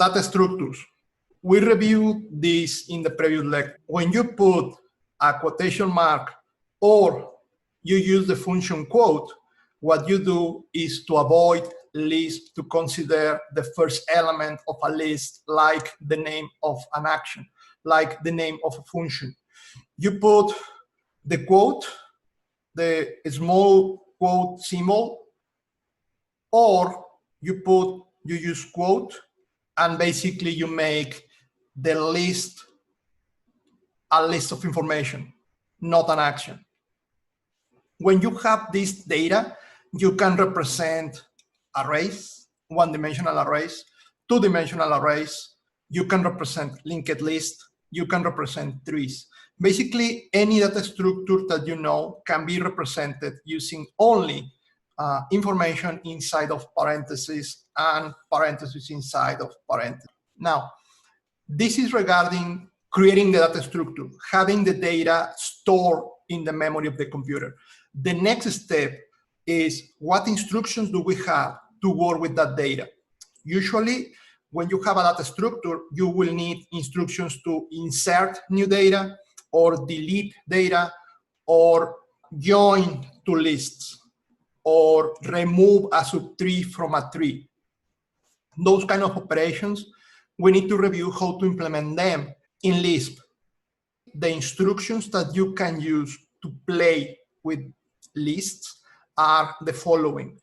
data structures. We reviewed this in the previous lecture. When you put a quotation mark or you use the function quote, what you do is to avoid LISP to consider the first element of a list like the name of an action, like the name of a function. You put the quote, the small quote symbol, or you use quote, and basically you make the list a list of information, not an action. When you have this data, you can represent arrays, one-dimensional arrays, two-dimensional arrays. You can represent linked lists. You can represent trees. Basically, any data structure that you know can be represented using only information inside of parentheses and parentheses inside of parentheses. Now, this is regarding creating the data structure, having the data stored in the memory of the computer. The next step is what instructions do we have to work with that data? Usually, when you have a data structure, you will need instructions to insert new data or delete data or join two lists or remove a subtree from a tree. Those kind of operations, we need to review how to implement them in LISP. The instructions that you can use to play with lists are the following.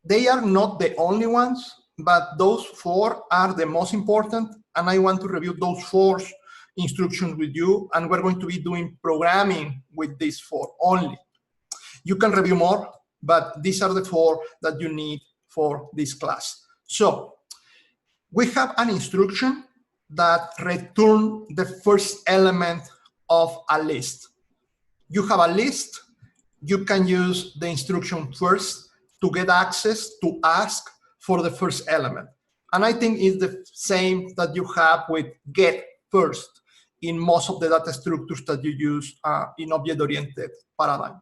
They are not the only ones, but those four are the most important, and I want to review those four instructions with you, and we're going to be doing programming with these four only. You can review more, but these are the four that you need for this class. So we have an instruction that returns the first element of a list. You have a list. You can use the instruction first to get access to ask for the first element. And I think it's the same that you have with get first in most of the data structures that you use in object-oriented paradigm.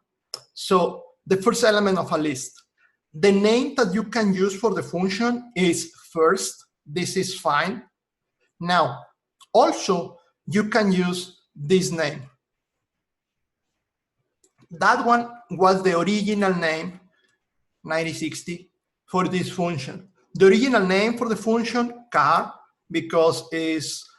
So the first element of a list. The name that you can use for the function is first. This is fine. Now, also, you can use this name. That one was the original name, 9060, for this function. The original name for the function, car, because it's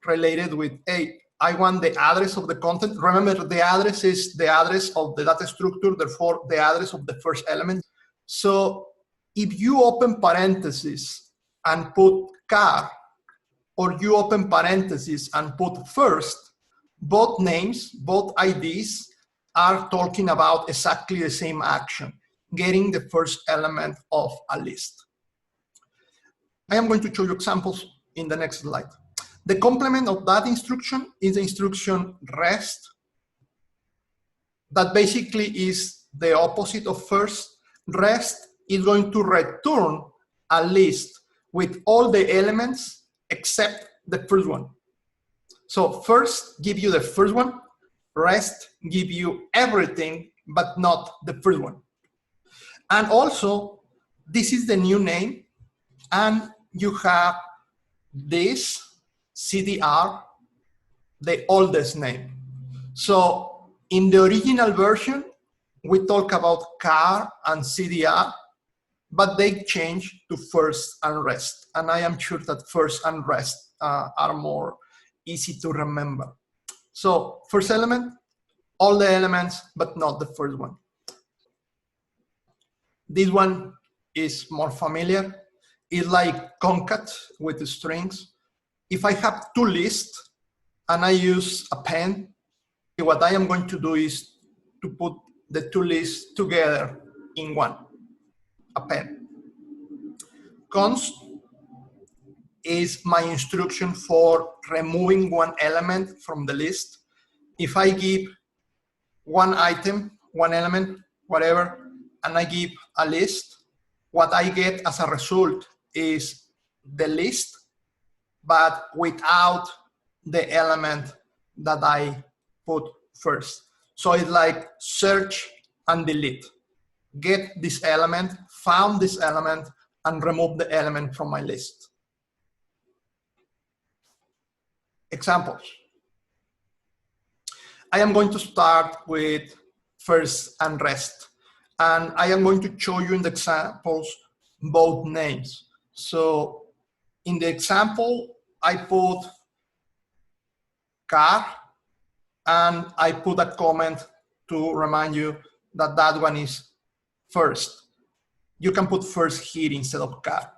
related with, hey, I want the address of the content. Remember, the address is the address of the data structure, therefore the address of the first element. So if you open parentheses and put car, or you open parentheses and put first, both names, both IDs are talking about exactly the same action, getting the first element of a list. I am going to show you examples in the next slide. The complement of that instruction is the instruction rest. That basically is the opposite of first. Rest is going to return a list with all the elements except the first one. So first give you the first one, rest give you everything, but not the first one. And also, this is the new name, and you have this CDR, the oldest name. So in the original version, we talk about car and CDR, but they change to first and rest. And I am sure that first and rest are more easy to remember. So first element, all the elements, but not the first one. This one is more familiar. It's like concat with the strings. If I have two lists and I use a pen, what I am going to do is to put the two lists together in one, a pen. Const is my instruction for removing one element from the list. If I give one item, one element, whatever, and I give a list, what I get as a result is the list, but without the element that I put first. So it's like search and delete. Get this element, found this element, and remove the element from my list. Examples. I am going to start with first and rest. And I am going to show you in the examples both names. So in the example, I put car, and I put a comment to remind you that that one is first. You can put first here instead of car.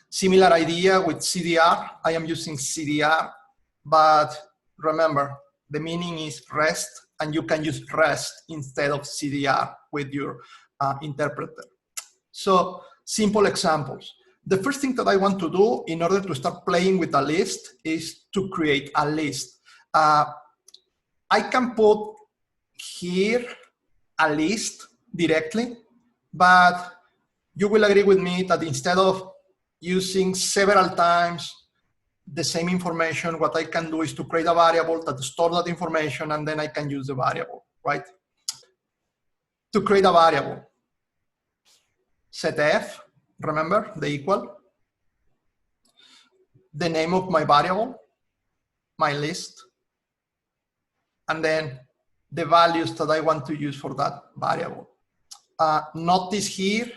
Similar idea with CDR. I am using CDR, but remember, the meaning is rest, and you can use rest instead of CDR with your interpreter. So simple examples. The first thing that I want to do in order to start playing with a list is to create a list. I can put here a list directly, but you will agree with me that instead of using several times the same information, what I can do is to create a variable that stores that information, and then I can use the variable, right? To create a variable, set f, remember the equal, the name of my variable, my list, and then the values that I want to use for that variable. Notice here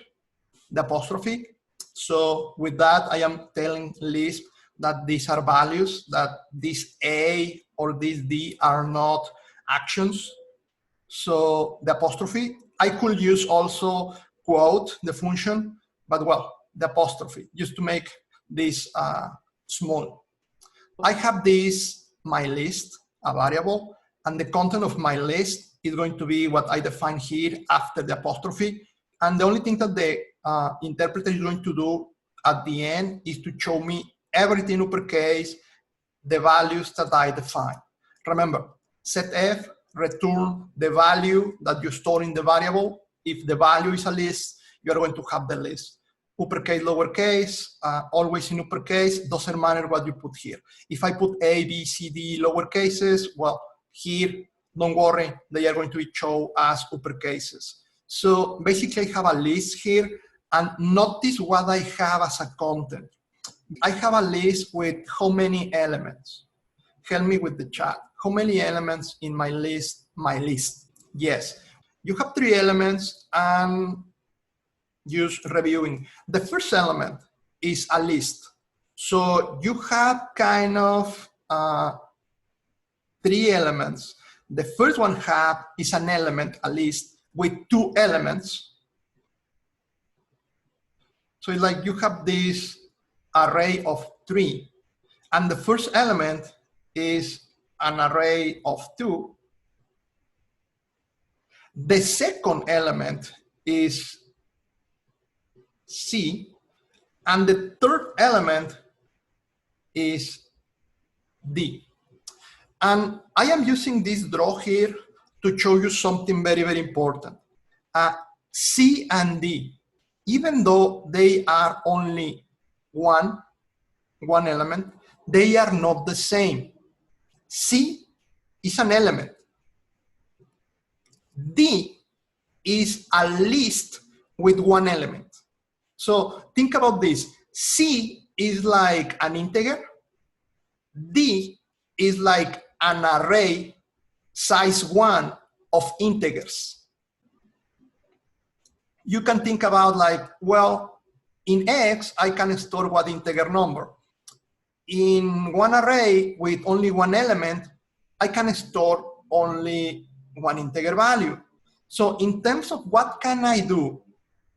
the apostrophe. So with that, I am telling Lisp that these are values, that this A or this D are not actions. So the apostrophe, I could use also quote, the function, but well, the apostrophe, just to make this small. I have this, my list, a variable, and the content of my list is going to be what I define here after the apostrophe. And the only thing that the interpreter is going to do at the end is to show me everything uppercase, the values that I define. Remember, set f, return the value that you store in the variable. If the value is a list, you are going to have the list. Uppercase, lowercase, always in uppercase, doesn't matter what you put here. If I put A, B, C, D, lower cases, well, here, don't worry, they are going to be shown as uppercases. So basically I have a list here, and notice what I have as a content. I have a list with how many elements? Help me with the chat. How many elements in my list? My list. Yes, you have 3 elements, and use reviewing. The first element is a list. So you have kind of 3 elements. The first one is an element, a list, with 2 elements. So it's like you have this array of 3. And the first element is an array of 2. The second element is C, and the third element is D. And I am using this draw here to show you something very, very important. C and D, even though they are only one element, they are not the same. C is an element. D is a list with 1 element. So think about this. C is like an integer. D is like an array size 1 of integers. You can think about like, well, in X, I can store what integer number. In one array with only 1 element, I can store only 1 integer value. So in terms of what can I do,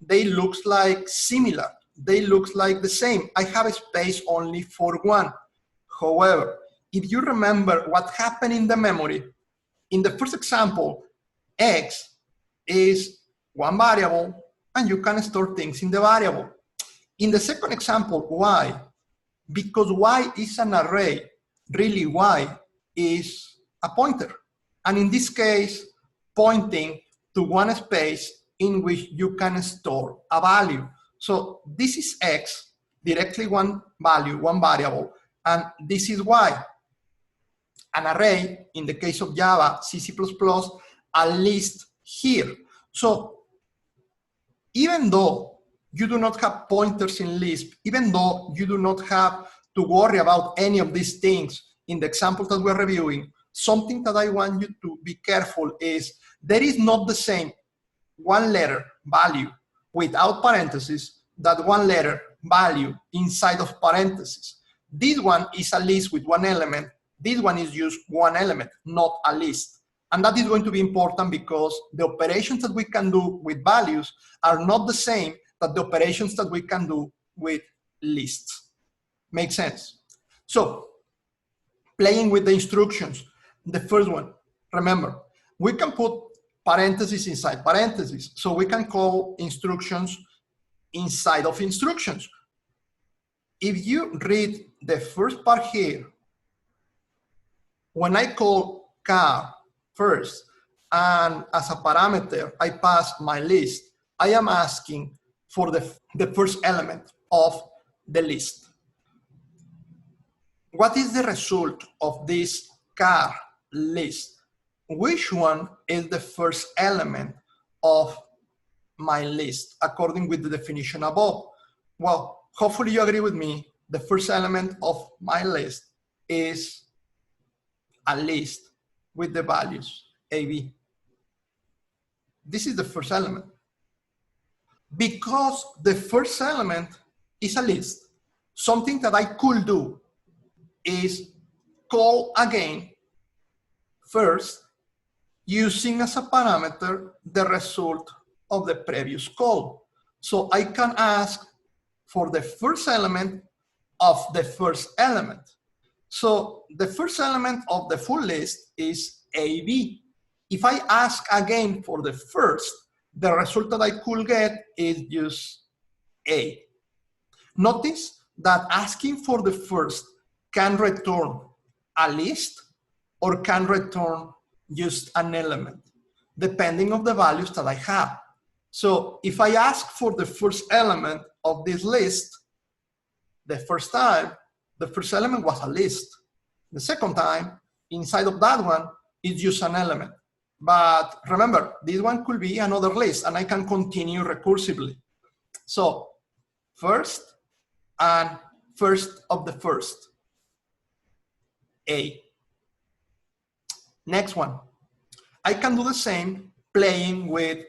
they look like similar. They look like the same. I have a space only for 1. However, if you remember what happened in the memory, in the first example, X is 1 variable, and you can store things in the variable. In the second example, Y, because Y is an array, really Y is a pointer. And in this case, pointing to 1 space in which you can store a value. So this is X, directly 1 value, 1 variable, and this is Y. An array, in the case of Java, C++, a list here. So even though you do not have pointers in Lisp, even though you do not have to worry about any of these things in the example that we're reviewing, something that I want you to be careful is there is not the same one letter value without parentheses that one letter value inside of parentheses. This one is a list with one element. This one is just one element, not a list. And that is going to be important because the operations that we can do with values are not the same that the operations that we can do with lists. Make sense? So, playing with the instructions. The first one, remember, we can put parentheses inside parentheses. So we can call instructions inside of instructions. If you read the first part here, when I call car first, and as a parameter, I pass my list, I am asking for the first element of the list. What is the result of this car list? Which one is the first element of my list according with the definition above? Well, hopefully you agree with me. The first element of my list is a list with the values AB. This is the first element. Because the first element is a list, something that I could do is call again first using as a parameter the result of the previous call. So I can ask for the first element of the first element. So the first element of the full list is AB. If I ask again for the first, the result that I could get is just A. Notice that asking for the first can return a list or can return just an element, depending on the values that I have. So if I ask for the first element of this list, the first time, the first element was a list. The second time, inside of that one, it's just an element. But remember, this one could be another list, and I can continue recursively. So first and first of the first, A. Next one, I can do the same playing with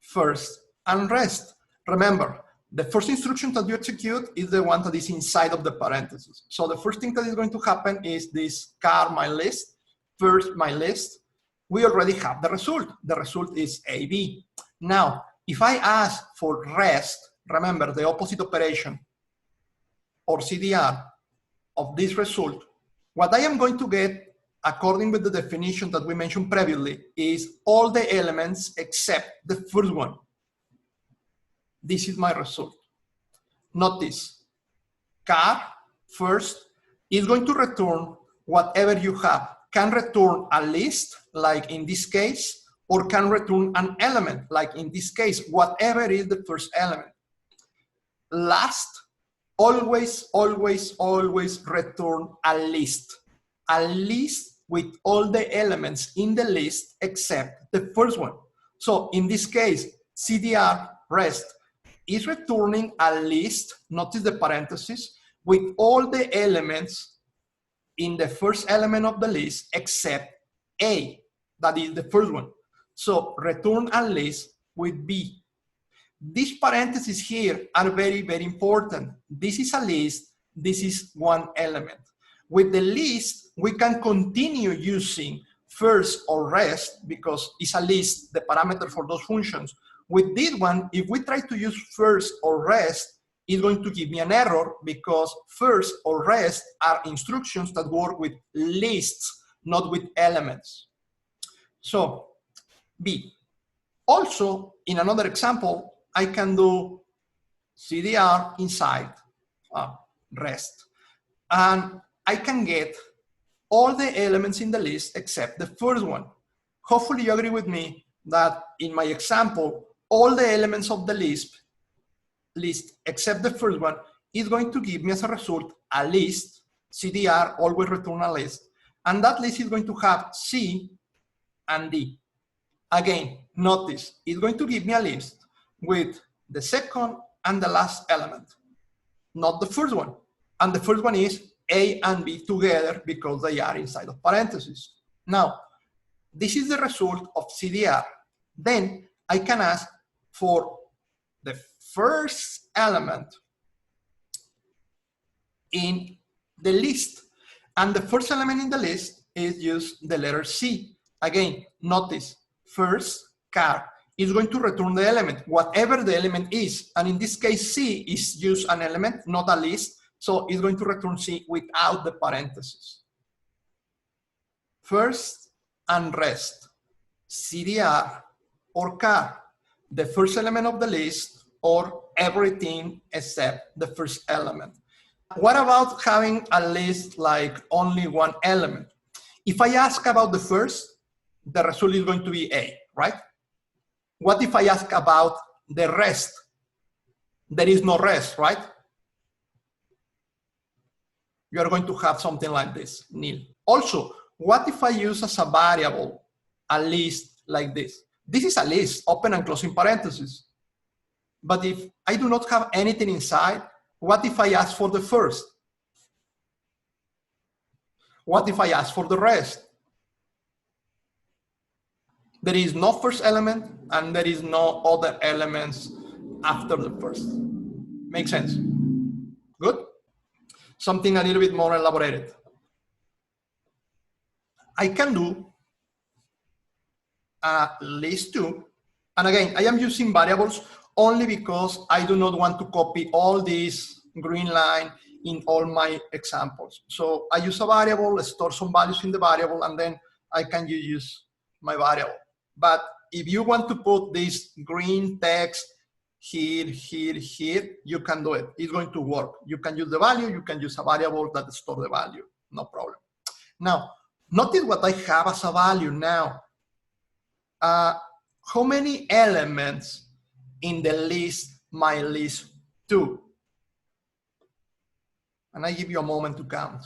first and rest. Remember, the first instruction that you execute is the one that is inside of the parentheses. So the first thing that is going to happen is this car my list, first my list. We already have the result. The result is AB. Now, if I ask for rest, remember the opposite operation or CDR of this result, what I am going to get according with the definition that we mentioned previously is all the elements except the first one. This is my result. Notice, car first is going to return whatever you have. Can return a list, like in this case, or can return an element, like in this case, whatever is the first element. Last, always, always, always return a list. A list with all the elements in the list except the first one. So in this case, CDR rest is returning a list, notice the parentheses, with all the elements in the first element of the list except A, that is the first one. So return a list with B. These parentheses here are very, very important. This is a list, this is one element. With the list, we can continue using first or rest because it's a list, the parameter for those functions. With this one, if we try to use first or rest, it's going to give me an error because first or rest are instructions that work with lists, not with elements. So, B. Also, in another example, I can do CDR inside rest. And I can get all the elements in the list except the first one. Hopefully you agree with me that in my example, all the elements of the list except the first one is going to give me as a result a list. CDR always return a list. And that list is going to have C and D. Again, notice, it's going to give me a list with the second and the last element, not the first one. And the first one is A and B together because they are inside of parentheses. Now, this is the result of CDR. Then I can ask for the first element in the list. And the first element in the list is just the letter C. Again, notice, first char is going to return the element, whatever the element is. And in this case, C is just an element, not a list. So it's going to return C without the parentheses. First and rest, CDR or char, the first element of the list or everything except the first element. What about having a list like only one element? If I ask about the first, the result is going to be A, right? What if I ask about the rest? There is no rest, right? You are going to have something like this, nil. Also, what if I use as a variable a list like this? This is a list, open and closing parentheses. But if I do not have anything inside, what if I ask for the first? What if I ask for the rest? There is no first element and there is no other elements after the first. Makes sense? Good? Something a little bit more elaborated. I can do a list too. And again, I am using variables only because I do not want to copy all this green line in all my examples. So I use a variable, store some values in the variable, and then I can use my variable. But if you want to put this green text here, here, here, you can do it. It's going to work. You can use the value, you can use a variable that store the value, no problem. Now, notice what I have as a value now. How many elements in the list my list 2? And I give you a moment to count.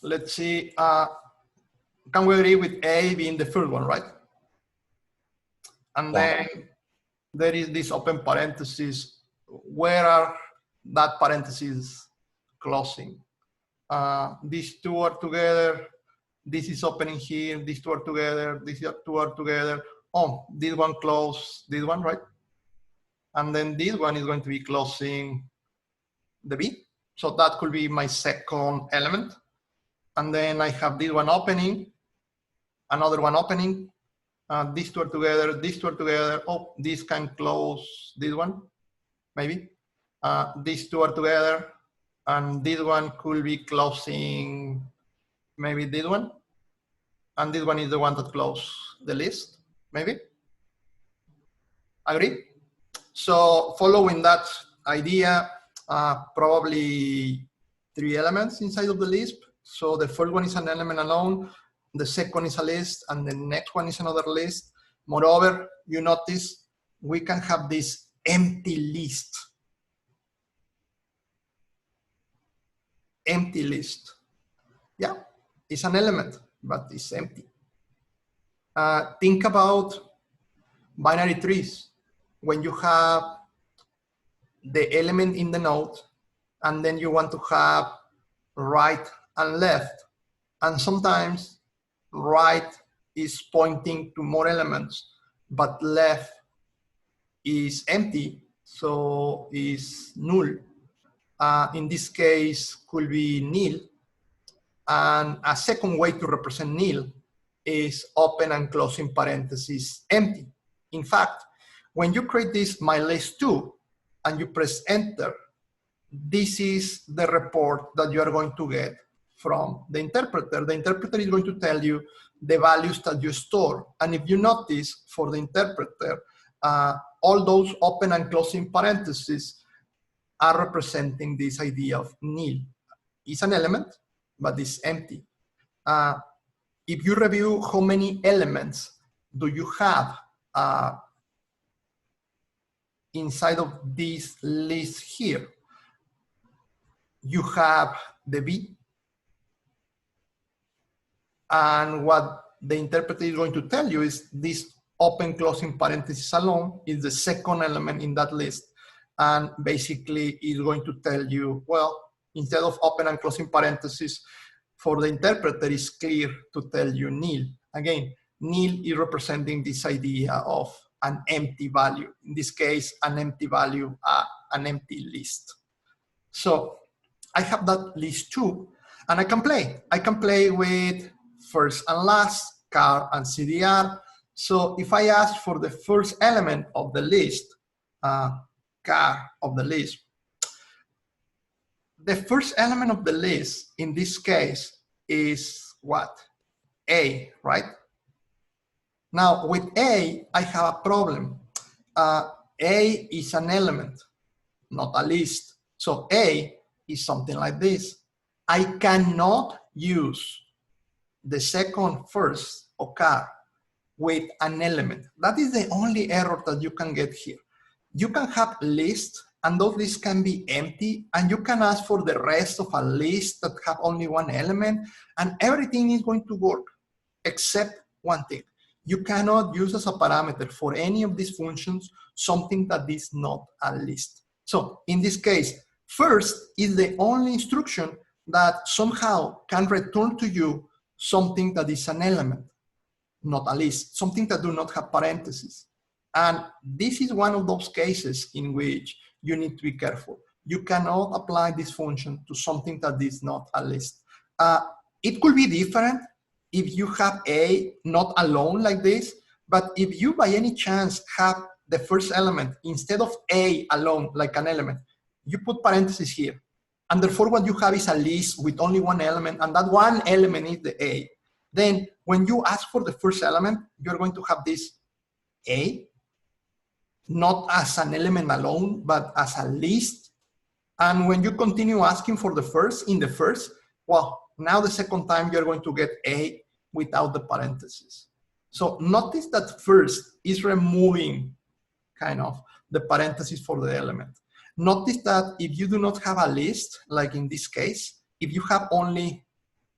Let's see, can we agree with A being the first one, right? And then there is this open parenthesis. Where are that parentheses closing? These two are together. This is opening here. These two are together. These two are together. Oh, this one close this one, right? And then this one is going to be closing the B. So that could be my second element. And then I have this one opening, another one opening. These two are together, these two are together. Oh, this can close this one, maybe. These two are together, and this one could be closing maybe this one. And this one is the one that closes the list, maybe. Agree? So following that idea, probably 3 elements inside of the Lisp. So the first one is an element alone, the second is a list, and the next one is another list. Moreover, you notice we can have this empty list. Empty list. Yeah, it's an element, but it's empty. Think about binary trees. When you have the element in the node, and then you want to have right and left, and sometimes right is pointing to more elements, but left is empty, so is null. In this case, could be nil. And a second way to represent nil is open and closing parentheses empty. In fact, when you create this mylist2 and you press enter, this is the report that you are going to get from the interpreter. The interpreter is going to tell you the values that you store. And if you notice, for the interpreter, all those open and closing parentheses are representing this idea of nil. It's an element, but it's empty. If you review how many elements do you have inside of this list here, you have the B, and what the interpreter is going to tell you is this open closing parenthesis alone is the second element in that list, and basically is going to tell you, well, instead of open and closing parentheses, for the interpreter, it's clear to tell you nil. Again, nil is representing this idea of an empty value. In this case, an empty value, an empty list. So I have that list too, and I can play. I can play with first and last, car and CDR. So if I ask for the first element of the list, car of the list, the first element of the list in this case is what? A, right? Now with A, I have a problem. A is an element, not a list. So A is something like this. I cannot use the second first or car with an element. That is the only error that you can get here. You can have lists, and those lists can be empty, and you can ask for the rest of a list that have only one element, and everything is going to work except one thing. You cannot use as a parameter for any of these functions something that is not a list. So in this case, first is the only instruction that somehow can return to you something that is an element, not a list, something that do not have parentheses. And this is one of those cases in which you need to be careful. You cannot apply this function to something that is not a list. It could be different if you have A not alone like this, but if you by any chance have the first element instead of A alone like an element, you put parentheses here. And therefore what you have is a list with only one element, and that one element is the A. Then when you ask for the first element, you're going to have this A, not as an element alone, but as a list. And when you continue asking for the first, in the first, well, now the second time you're going to get A without the parentheses. So notice that first is removing kind of the parentheses for the element. Notice that if you do not have a list, like in this case, if you have only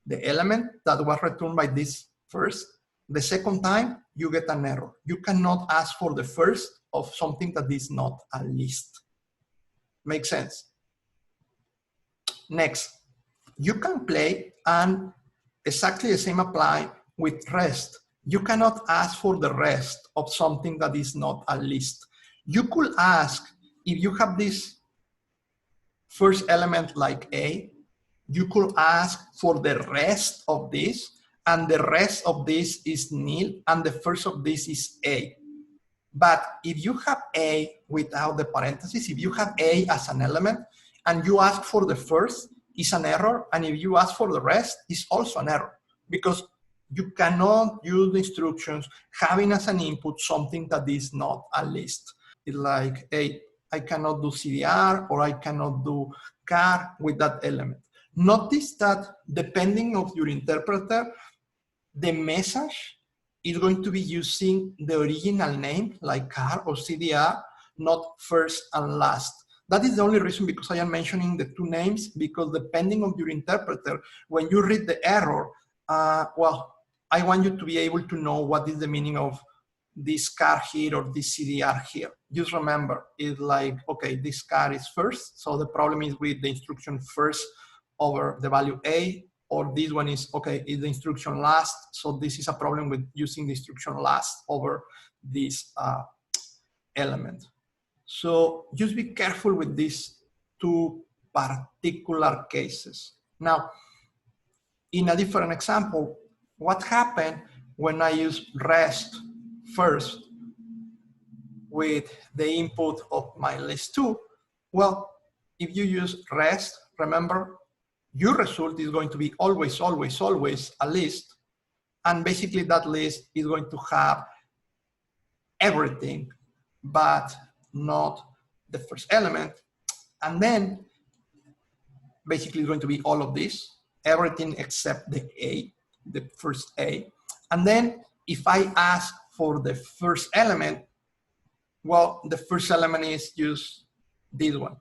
the element that was returned by this first, the second time you get an error. You cannot ask for the first of something that is not a list. Make sense? Next, you can play and exactly the same apply with rest. You cannot ask for the rest of something that is not a list. You could ask, if you have this first element like A, you could ask for the rest of this, and the rest of this is nil, and the first of this is A. But if you have A without the parentheses, if you have A as an element, and you ask for the first, it's an error, and if you ask for the rest, it's also an error, because you cannot use the instructions having as an input something that is not a list. It's like, hey, I cannot do CDR, or I cannot do car with that element. Notice that depending on your interpreter, the message is going to be using the original name, like car or CDR, not first and last. That is the only reason because I am mentioning the two names, because depending on your interpreter, when you read the error, well, I want you to be able to know what is the meaning of this car here or this CDR here. Just remember, it's like, okay, this car is first, so the problem is with the instruction first over the value A, or this one is, okay, is the instruction last, so this is a problem with using the instruction last over this element. So just be careful with these two particular cases. Now, in a different example, what happened when I use rest first with the input of my list 2? Well, if you use rest, remember, your result is going to be always, always, always a list. And basically that list is going to have everything, but not the first element. And then basically it's going to be all of this, everything except the A, the first A. And then if I ask for the first element, well, the first element is just this one.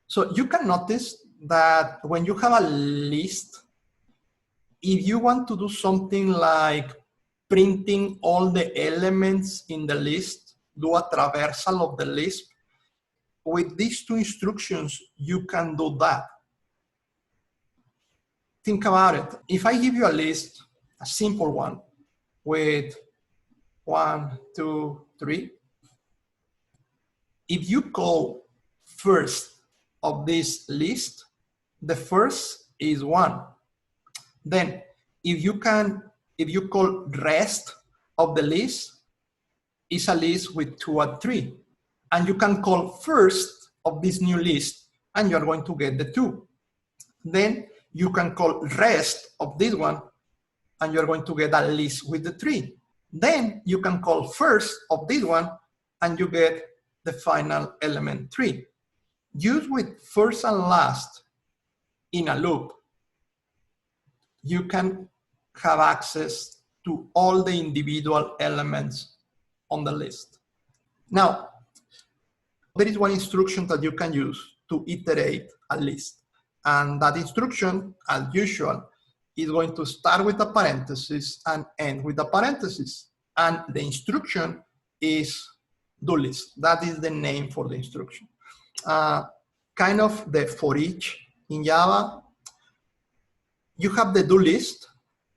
So you can notice that when you have a list, if you want to do something like printing all the elements in the list, do a traversal of the list, with these two instructions, you can do that. think about it. If I give you a list, a simple one, with 1, 2, 3, if you call first of this list, the first is 1. Then if you call rest of the list, it's a list with 2 and 3. And you can call first of this new list, and you're going to get the 2. Then you can call rest of this one, and you're going to get a list with the 3. Then you can call first of this one, and you get the final element 3. Use with first and last in a loop, you can have access to all the individual elements on the list. Now, there is one instruction that you can use to iterate a list. And that instruction, as usual, is going to start with a parenthesis and end with a parenthesis. And the instruction is dolist. That is the name for the instruction. Kind of the for each in Java. You have the do list,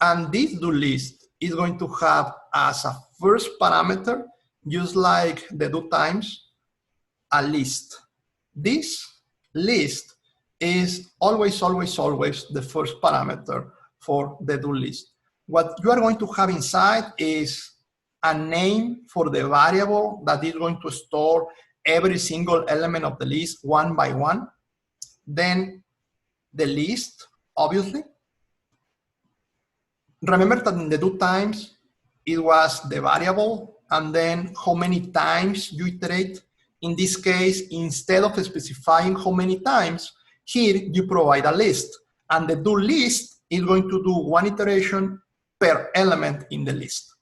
and this do list is going to have as a first parameter, just like the do times, a list. This list is always, always, always the first parameter for the do list. What you are going to have inside is a name for the variable that is going to store every single element of the list one by one. Then the list, obviously. Remember that in the do times, it was the variable and then how many times you iterate. In this case, instead of specifying how many times, here you provide a list. And the do list is going to do one iteration per element in the list.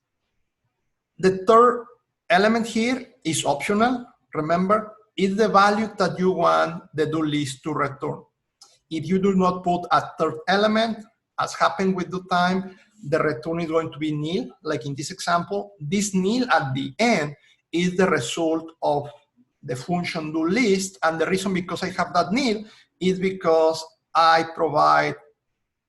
The third element here is optional. Remember, it's the value that you want the do list to return. If you do not put a third element, as happened with do time, the return is going to be nil, like in this example. This nil at the end is the result of the function do list, and the reason because I have that nil is because I provide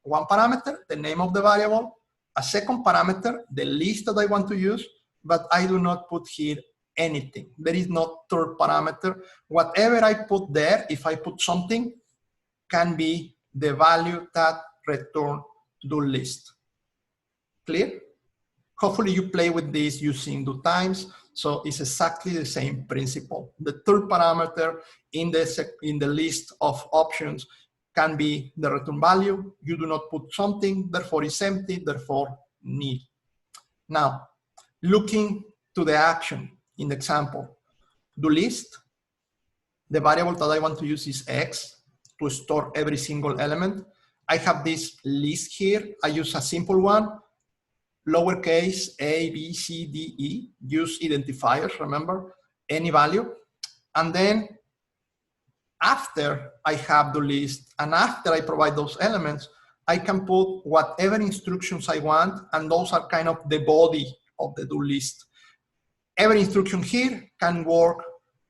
one parameter, the name of the variable, a second parameter, the list that I want to use, but I do not put here anything. There is no third parameter. Whatever I put there, if I put something, can be the value that return do list. Clear? Hopefully you play with this using do times, so it's exactly the same principle. The third parameter in the list of options can be the return value. You do not put something, therefore it's empty, therefore nil. Now, looking to the action in the example, do list, the variable that I want to use is x to store every single element. I have this list here. I use a simple one, lowercase a, b, c, d, e. Use identifiers, remember, any value. And then after I have the list and after I provide those elements, I can put whatever instructions I want, and those are kind of the body of the do list. Every instruction here can work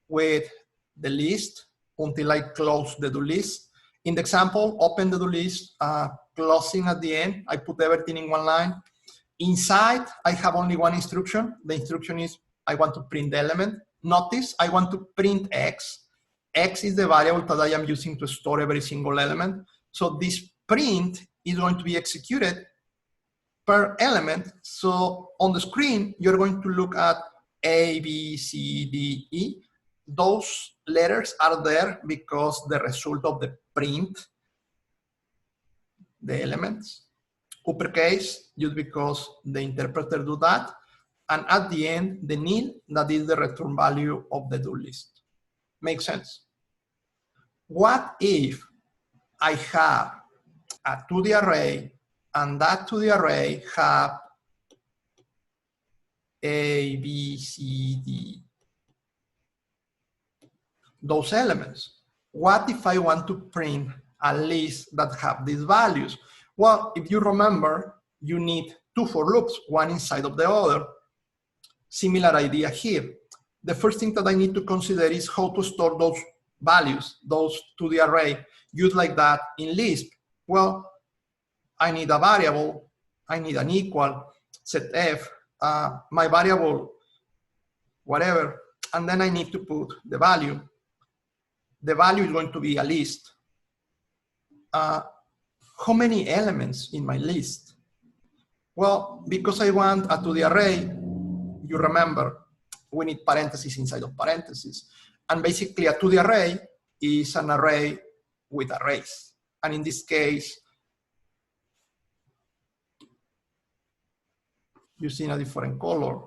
with the list until I close the do list. In the example, open the do list, closing at the end, I put everything in one line. Inside, I have only one instruction. The instruction is I want to print the element. Notice I want to print x. X is the variable that I am using to store every single element. So this print is going to be executed per element. So on the screen, you're going to look at A, B, C, D, E. Those letters are there because the result of the print, the elements. Uppercase, just because the interpreter do that. And at the end, the nil, that is the return value of the do list. Makes sense? What if I have a 2D array and that 2D array have A, B, C, D, those elements? What if I want to print a list that have these values? Well, if you remember, you need two for loops, one inside of the other. Similar idea here. The first thing that I need to consider is how to store those values, those to the array, used like that in LISP. Well, I need a variable, I need an equal, set f, my variable, whatever, and then I need to put the value. The value is going to be a list. How many elements in my list? Well, because I want a 2D array, you remember, we need parentheses inside of parentheses. And basically a 2D array is an array with arrays. And in this case, using a different color,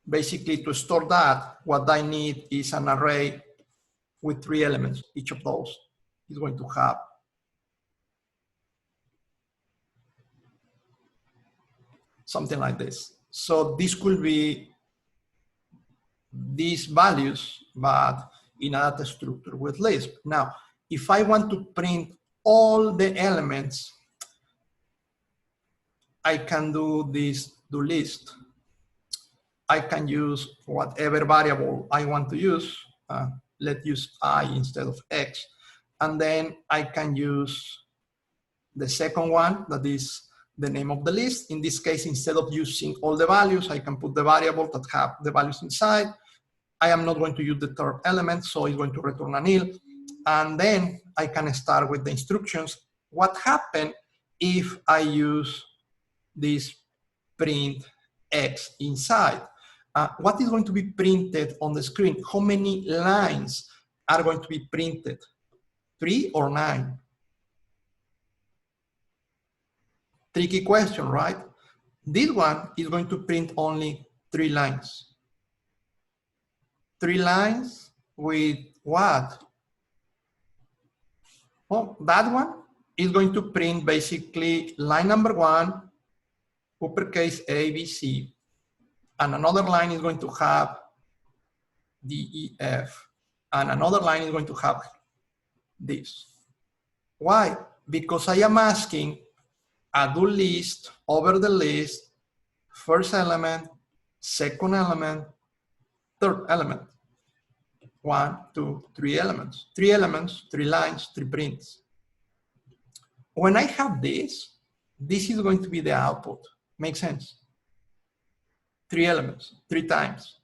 basically to store that, what I need is an array with 3 elements. Each of those is going to have something like this. So this could be these values, but in a data structure with Lisp. Now, if I want to print all the elements, I can do this do list. I can use whatever variable I want to use. Let's use I instead of X. And then I can use the second one, that is the name of the list. In this case, instead of using all the values, I can put the variable that have the values inside. I am not going to use the third element, so it's going to return a nil. And then I can start with the instructions. What happens if I use this print X inside? What is going to be printed on the screen? How many lines are going to be printed? 3 or 9? Tricky question, right? This one is going to print only 3 lines. 3 lines with what? Well, that one is going to print basically line number 1, uppercase A, B, C. And another line is going to have D, E, F. And another line is going to have this. Why? Because I am asking a do list over the list, first element, second element, third element. 1, 2, 3 elements. 3 elements, 3 lines, 3 prints. When I have this is going to be the output. Makes sense? 3 elements, 3 times.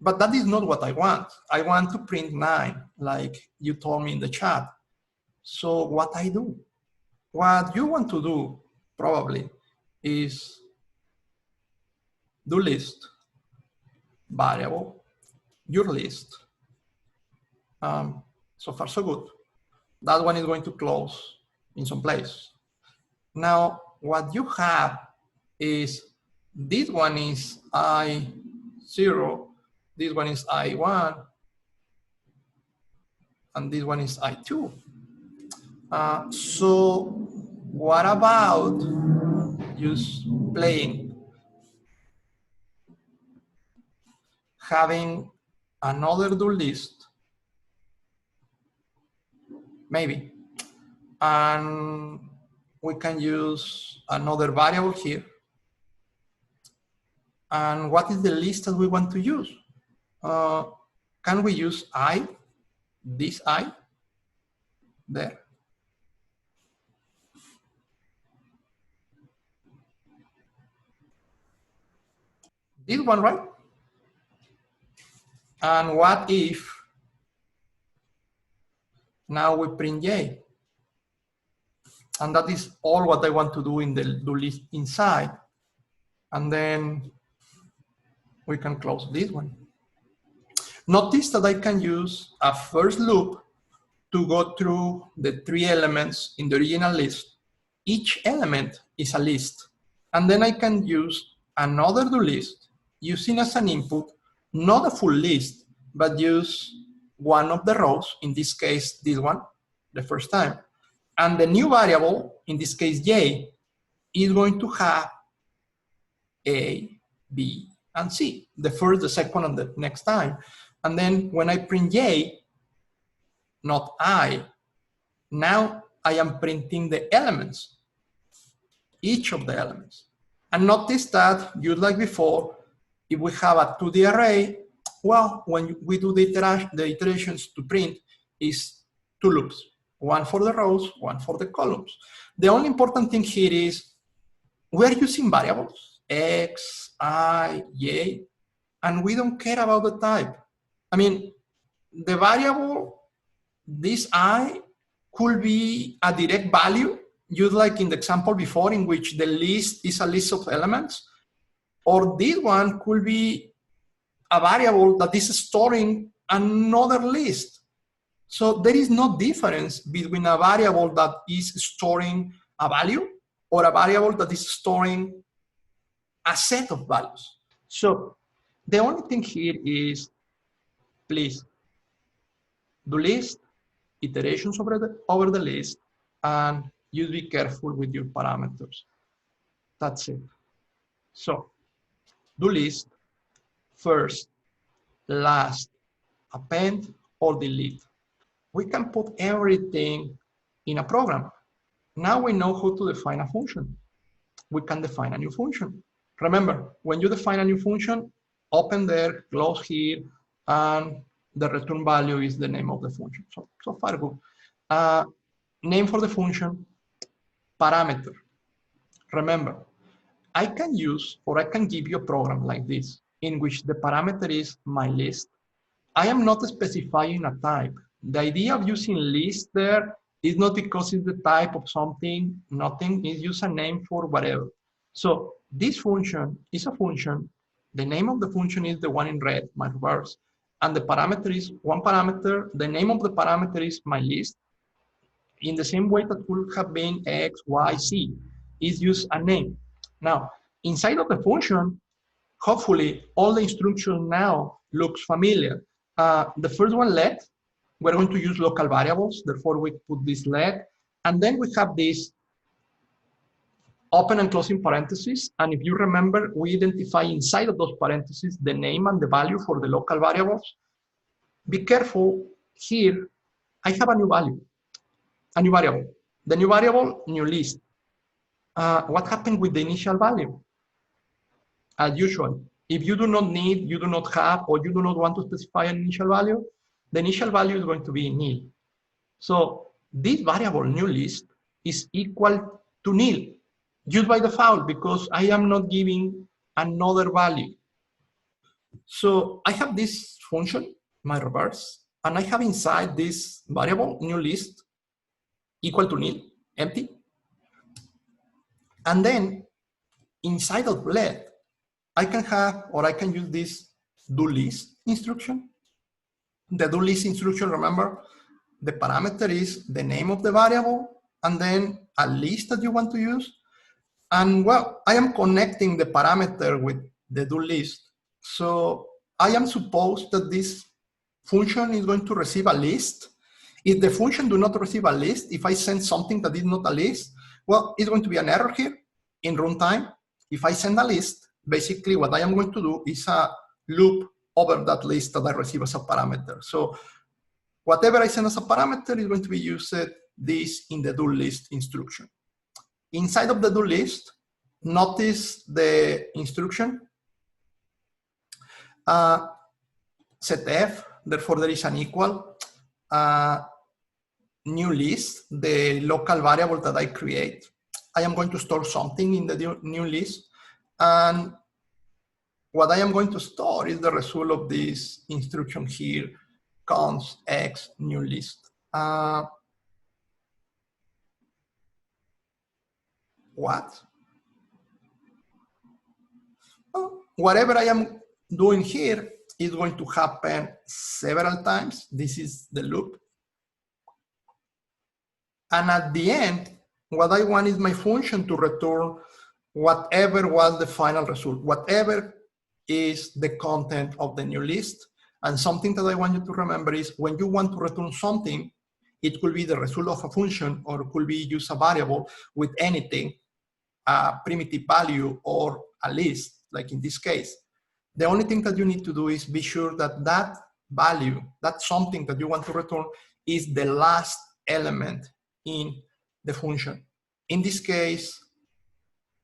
But that is not what I want. I want to print 9, like you told me in the chat. So what I do? What you want to do, probably, is do list, variable, your list. So far, so good. That one is going to close in some place. Now, what you have is, this one is I0, this one is I1, and this one is I2. So what about just playing, having another do list, maybe, and we can use another variable here. And what is the list that we want to use? Can we use I, this I, there? This one, right? And what if now we print J? And that is all what I want to do in the do list inside. And then we can close this one. Notice that I can use a first loop to go through the 3 elements in the original list. Each element is a list. And then I can use another do list using as an input, not a full list, but use one of the rows, in this case, this one, the first time. And the new variable, in this case, J, is going to have A, B, and C, the first, the second, and the next time. And then when I print J, not I, now I am printing the elements, each of the elements. And notice that, just like before, if we have a 2D array, well, when we do the iterations to print, is 2 loops. one for the rows, one for the columns. The only important thing here is we're using variables, X, I, Y, and we don't care about the type. I mean, the variable, this I, could be a direct value, just like in the example before, in which the list is a list of elements, or this one could be a variable that is storing another list. So there is no difference between a variable that is storing a value or a variable that is storing a set of values. So the only thing here is, please do list, iterations over the list, and you be careful with your parameters. That's it. So do list, first, last, append, or delete. We can put everything in a program. Now we know how to define a function. We can define a new function. Remember, when you define a new function, open there, close here, and the return value is the name of the function. So far good. Name for the function, parameter. Remember, I can use, or I can give you a program like this, in which the parameter is my list. I am not specifying a type. The idea of using list there is not because it's the type of something, nothing, it's just a name for whatever. So this function is a function. The name of the function is the one in red, my reverse. And the parameter is one parameter. The name of the parameter is my list. In the same way that would have been X, Y, Z, is just a name. Now, inside of the function, hopefully all the instruction now looks familiar. The first one, let, we're going to use local variables, therefore we put this let, and then we have this open and closing parentheses, and if you remember, we identify inside of those parentheses the name and the value for the local variables. Be careful, here I have a new value, a new variable. The new variable, new list. What happened with the initial value? As usual, if you do not need, you do not have, or you do not want to specify an initial value, the initial value is going to be nil. So this variable, new list, is equal to nil, just by default, because I am not giving another value. So I have this function, my reverse, and I have inside this variable, new list, equal to nil, empty. And then inside of let, I can have, or I can use this do list instruction. The do list instruction, remember, the parameter is the name of the variable and then a list that you want to use. And well, I am connecting the parameter with the do list. So I am supposed that this function is going to receive a list. If the function do not receive a list, if I send something that is not a list, well, it's going to be an error here in runtime. If I send a list, basically what I am going to do is a loop over that list that I receive as a parameter. So whatever I send as a parameter is going to be used this in the do list instruction. Inside of the do list, notice the instruction set f, therefore there is an equal new list, the local variable that I create. I am going to store something in the new list, and what I am going to store is the result of this instruction here, const x new list. What? Well, whatever I am doing here is going to happen several times. This is the loop. And at the end, what I want is my function to return whatever was the final result, whatever is the content of the new list. And something that I want you to remember is when you want to return something, it could be the result of a function, or it could be use a variable with anything, a primitive value or a list, like in this case. The only thing that you need to do is be sure that that value, that something that you want to return, is the last element in the function. In this case,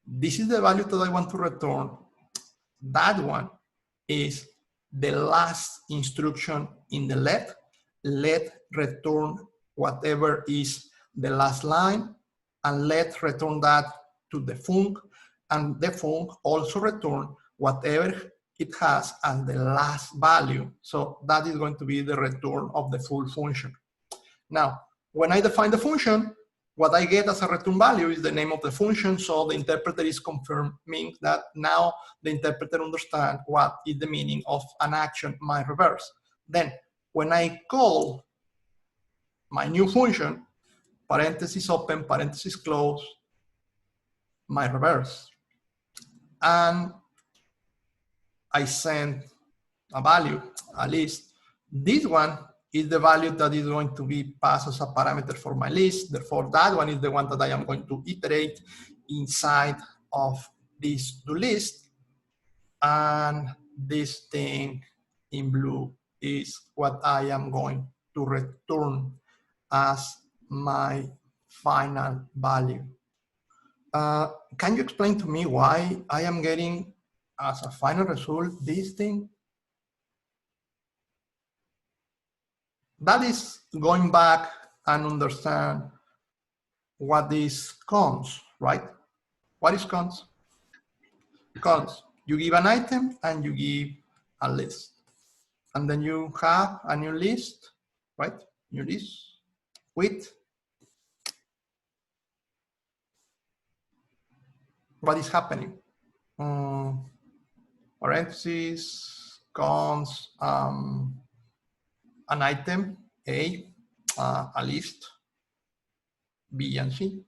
this is the value that I want to return. That one is the last instruction in the let return whatever is the last line, and let's return that to the func, and the func also return whatever it has as the last value. So that is going to be the return of the full function. Now, when I define the function, what I get as a return value is the name of the function, so the interpreter is confirming that now the interpreter understands what is the meaning of an action, my reverse. Then, when I call my new function, parenthesis open, parenthesis close, my reverse, and I send a value, a list, this one is the value that is going to be passed as a parameter for my list. Therefore, that one is the one that I am going to iterate inside of this do list. And this thing in blue is what I am going to return as my final value. Can you explain to me why I am getting as a final result this thing? That is going back and understand what is cons, right? What is cons? Cons, you give an item and you give a list. And then you have a new list, right? New list with what is happening? Parentheses, cons, an item, A, a list, B and C,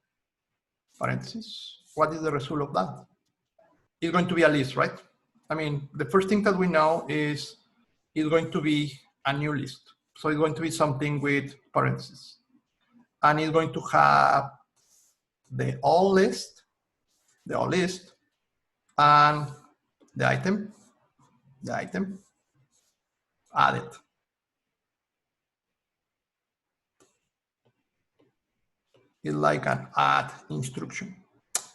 parentheses. What is the result of that? It's going to be a list, right? I mean, the first thing that we know is it's going to be a new list. So it's going to be something with parentheses. And it's going to have the all list, and the item added. It's like an add instruction.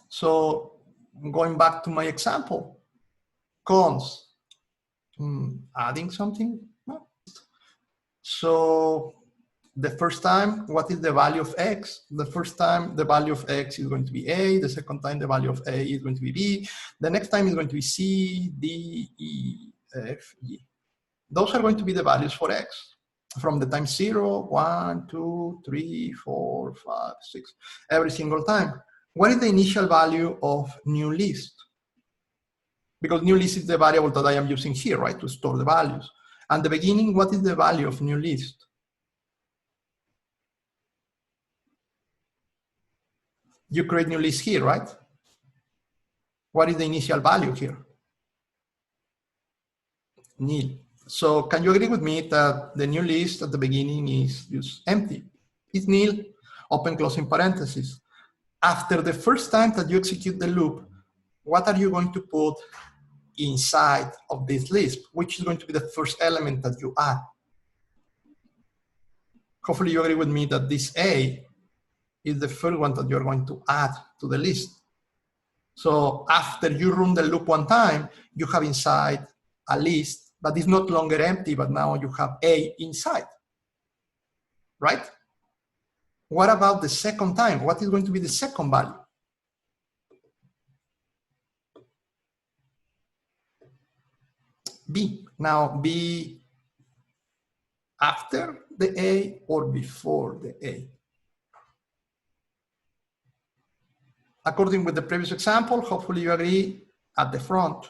So going back to my example, cons, adding something. So the first time, what is the value of X? The first time the value of X is going to be A. The second time the value of A is going to be B. The next time is going to be C, D, E, F, G. Those are going to be the values for X. From the time 0, 1, 2, 3, 4, 5, 6, every single time. What is the initial value of new list? Because new list is the variable that I am using here, right, to store the values. And the beginning, what is the value of new list? You create new list here, right? What is the initial value here? Nil. So can you agree with me that the new list at the beginning is just empty? It's nil, open closing parentheses. After the first time that you execute the loop, what are you going to put inside of this list? Which is going to be the first element that you add? Hopefully you agree with me that this A is the first one that you're going to add to the list. So after you run the loop one time, you have inside a list that is not longer empty, but now you have A inside, right? What about the second time? What is going to be the second value? B. Now B after the A or before the A? According with the previous example, hopefully you agree at the front.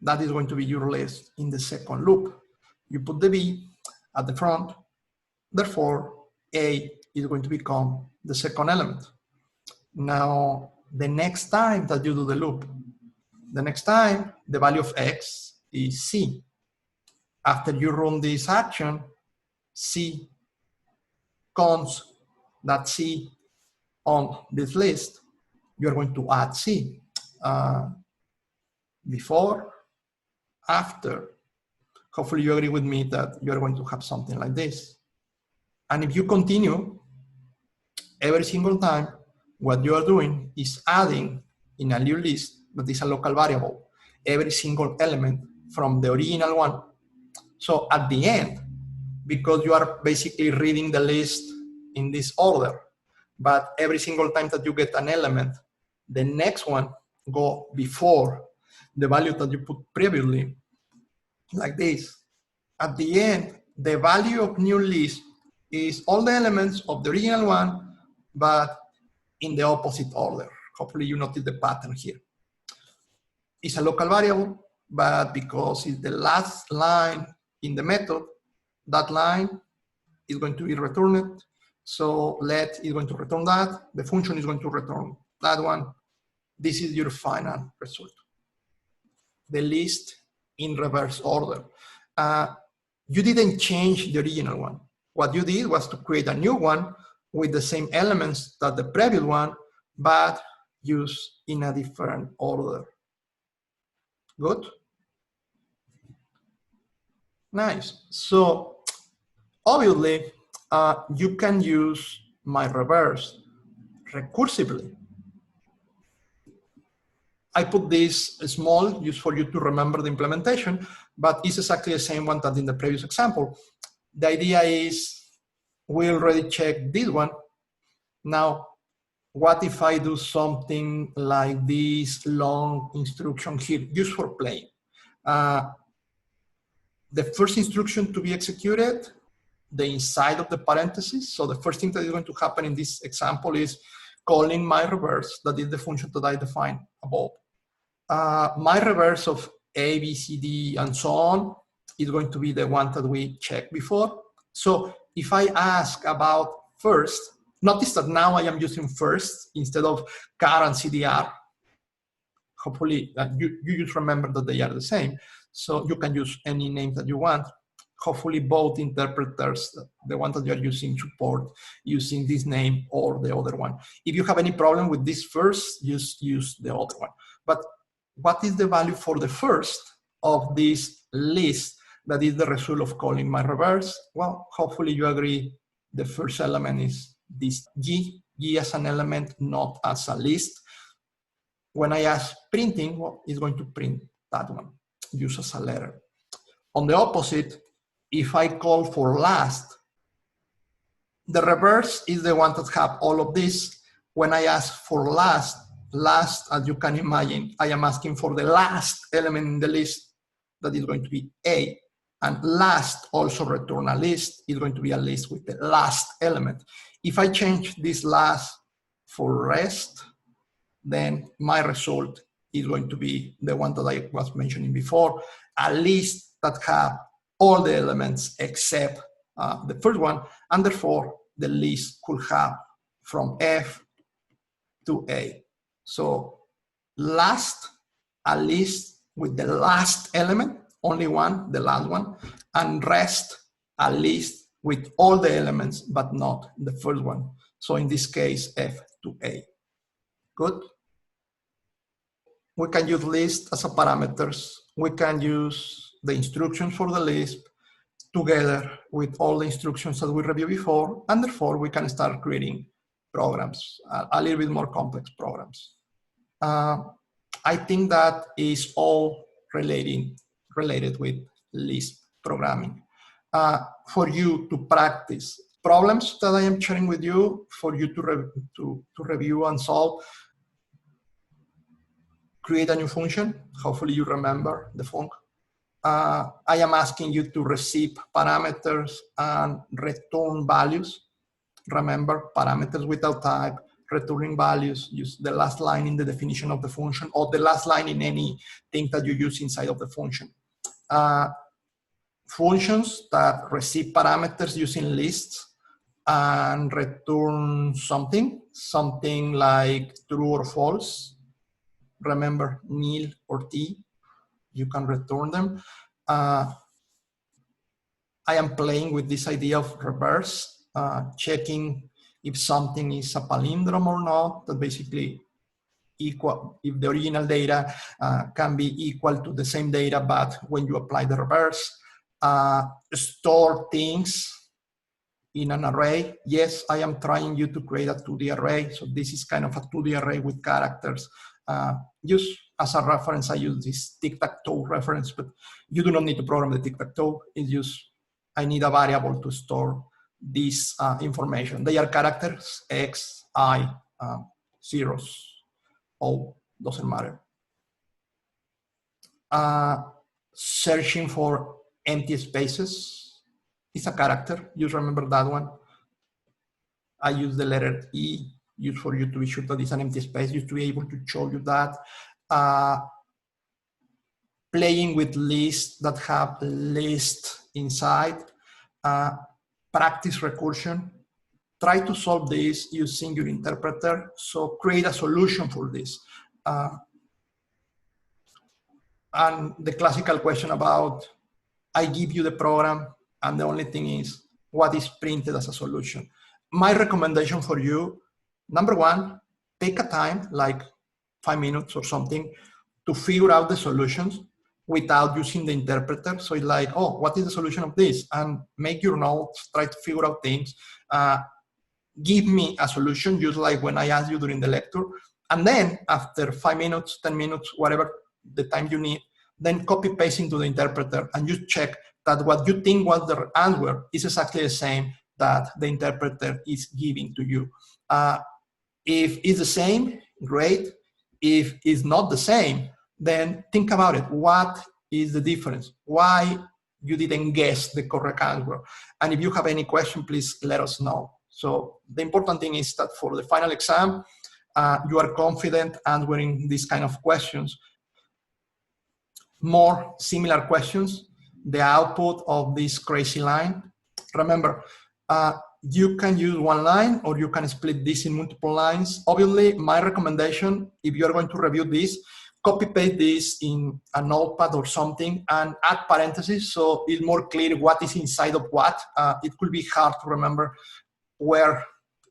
That is going to be your list in the second loop. You put the B at the front, therefore A is going to become the second element. Now, the next time that you do the loop, the next time the value of X is C. After you run this action, C cons that C on this list, you're going to add C. Before, after. Hopefully you agree with me that you're going to have something like this. And if you continue, every single time, what you are doing is adding in a new list that is a local variable, every single element from the original one. So at the end, because you are basically reading the list in this order. But every single time that you get an element, the next one go before the value that you put previously, like this. At the end, the value of new list is all the elements of the original one, but in the opposite order. Hopefully you notice the pattern here. It's a local variable, but because it's the last line in the method, that line is going to be returned. So let is going to return that. The function is going to return that one. This is your final result. The list in reverse order. You didn't change the original one. What you did was to create a new one with the same elements that the previous one, but used in a different order. Good? Nice. So obviously, you can use my reverse recursively. I put this small just for you to remember the implementation, but it's exactly the same one that in the previous example. The idea is we already checked this one. Now, what if I do something like this long instruction here, just for playing? The first instruction to be executed, the inside of the parentheses. So the first thing that is going to happen in this example is calling my reverse, that is the function that I defined above. My reverse of A, B, C, D, and so on is going to be the one that we checked before. So if I ask about first, notice that now I am using first instead of car and CDR. Hopefully you just remember that they are the same. So you can use any name that you want. Hopefully both interpreters, the one that you're using, support using this name or the other one. If you have any problem with this first, just use the other one. But what is the value for the first of this list that is the result of calling my reverse? Well, hopefully you agree the first element is this G as an element, not as a list. When I ask printing, well, it's going to print that one, use as a letter. On the opposite, if I call for last, the reverse is the one that have all of this. When I ask for last, as you can imagine, I am asking for the last element in the list, that is going to be A. And last also return a list, is going to be a list with the last element. If I change this last for rest, then my result is going to be the one that I was mentioning before, a list that have all the elements except the first one, and therefore the list could have from F to A. So last, a list with the last element, only one, the last one, and rest, a list with all the elements, but not the first one. So in this case, F to A. Good? We can use list as a parameters. We can use the instructions for the Lisp together with all the instructions that we reviewed before, and therefore we can start creating programs, a little bit more complex programs. I think that is all related with Lisp programming. For you to practice problems that I am sharing with you, for you to review and solve, create a new function. Hopefully you remember the func. I am asking you to receive parameters and return values. Remember, parameters without type, returning values, use the last line in the definition of the function or the last line in anything that you use inside of the function. Functions that receive parameters using lists and return something like true or false. Remember, nil or t, you can return them. I am playing with this idea of reverse, checking if something is a palindrome or not, that basically equal, if the original data can be equal to the same data, but when you apply the reverse, store things in an array. Yes, I am trying you to create a 2D array. So this is kind of a 2D array with characters. Just as a reference, I use this tic-tac-toe reference, but you do not need to program the tic-tac-toe. It's just I need a variable to store this information. They are characters, X, I, zeros, O, doesn't matter. Searching for empty spaces is a character. You remember that one? I use the letter E, used for you to be sure that it's an empty space, just to be able to show you that. Playing with lists that have list inside. Practice recursion. Try to solve this using your interpreter. So create a solution for this. And the classical question about, I give you the program and the only thing is what is printed as a solution. My recommendation for you, number one, take a time, like 5 minutes or something, to figure out the solutions without using the interpreter. So it's like, oh, what is the solution of this? And make your notes, try to figure out things. Give me a solution, just like when I asked you during the lecture. And then after 5 minutes, 10 minutes, whatever the time you need, then copy paste into the interpreter and you check that what you think was the answer is exactly the same that the interpreter is giving to you. If it's the same, great. If it's not the same, then think about it. What is the difference? Why you didn't guess the correct answer? And if you have any question, please let us know. So the important thing is that for the final exam, you are confident answering these kind of questions. More similar questions, the output of this crazy line. Remember, you can use one line or you can split this in multiple lines. Obviously, my recommendation, if you're going to review this, copy paste this in a notepad or something and add parentheses so it's more clear what is inside of what. It could be hard to remember where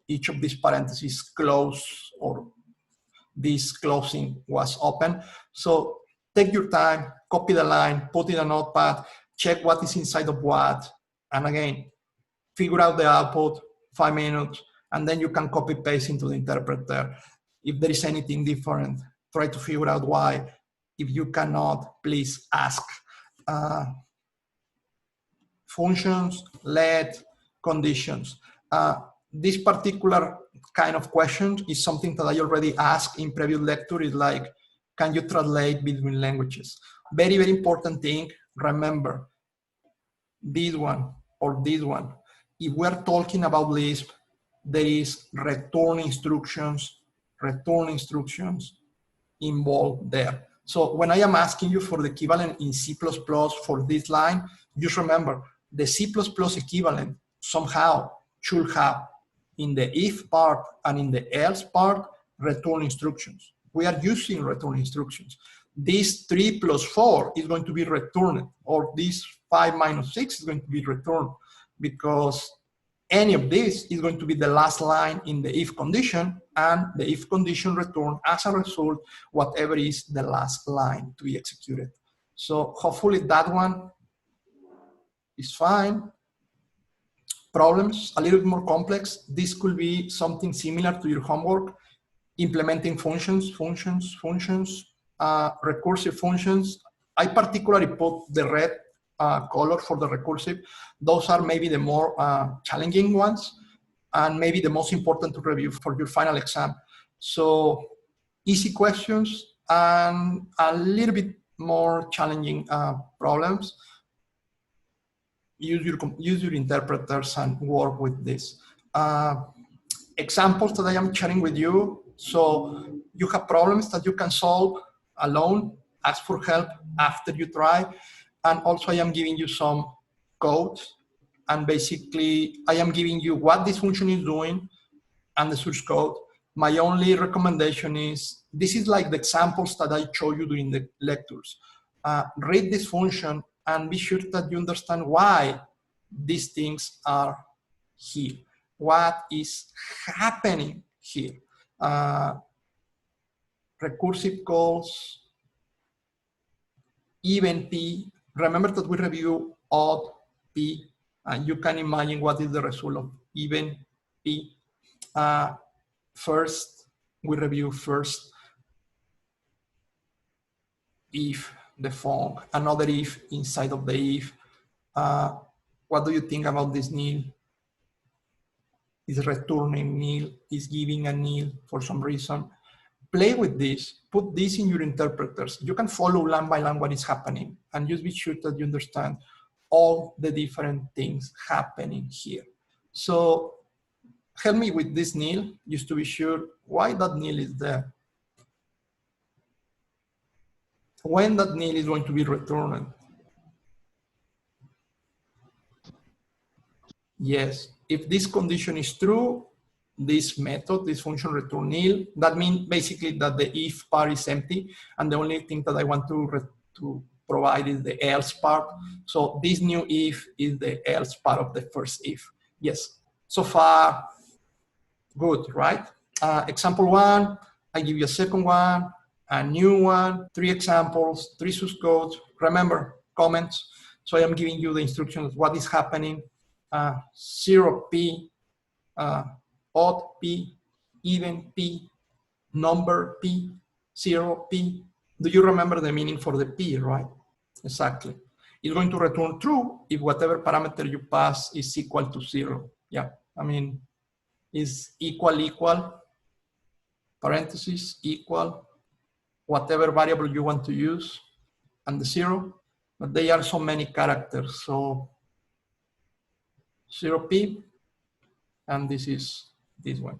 each of these parentheses close or this closing was open. So take your time, copy the line, put it in a notepad, check what is inside of what, and again, figure out the output, 5 minutes, and then you can copy paste into the interpreter. If there is anything different, try to figure out why. If you cannot, please ask. Functions, let, conditions. This particular kind of question is something that I already asked in previous lecture. Is like, can you translate between languages? Very, very important thing. Remember, this one or this one. If we're talking about Lisp, there is return instructions involved there. So when I am asking you for the equivalent in C++ for this line, just remember the C++ equivalent somehow should have in the if part and in the else part return instructions. We are using return instructions. This 3 plus 4 is going to be returned, or this 5 minus 6 is going to be returned, because any of this is going to be the last line in the if condition, and the if condition return as a result whatever is the last line to be executed. So hopefully that one is fine. Problems, a little bit more complex. This could be something similar to your homework, implementing functions, recursive functions. I particularly put the red color for the recursive. Those are maybe the more challenging ones and maybe the most important to review for your final exam. So easy questions and a little bit more challenging problems. Use your interpreters and work with this. Examples that I am sharing with you. So you have problems that you can solve alone, ask for help after you try. And also I am giving you some code. And basically I am giving you what this function is doing and the source code. My only recommendation is, this is like the examples that I show you during the lectures. Read this function and be sure that you understand why these things are here. What is happening here? Recursive calls, even p. Remember that we review odd p, and you can imagine what is the result of even p. First, we review first if, the func, another if inside of the if. What do you think about this nil? Is returning nil, is giving a nil for some reason. Play with this, put this in your interpreters. You can follow line by line what is happening, and just be sure that you understand all the different things happening here. So help me with this nil, just to be sure why that nil is there. When that nil is going to be returned. Yes, if this condition is true, this method, this function return nil, that means basically that the if part is empty, and the only thing that I want to provide is the else part. So this new if is the else part of the first if. Yes, so far, good, right? Example one, I give you a second one, a new one, 3 examples, 3 source codes. Remember, comments. So I am giving you the instructions, what is happening. 0p, odd p, even p, number p, 0p. Do you remember the meaning for the p, right? Exactly. It's going to return true if whatever parameter you pass is equal to 0. Yeah, I mean, is equal, parentheses, equal, whatever variable you want to use, and the 0. But they are so many characters, so 0p, and this is this one.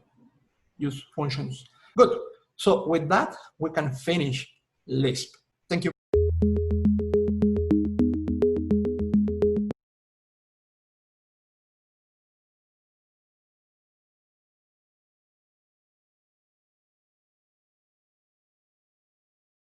Use functions. Good. So with that, we can finish LISP. Thank you.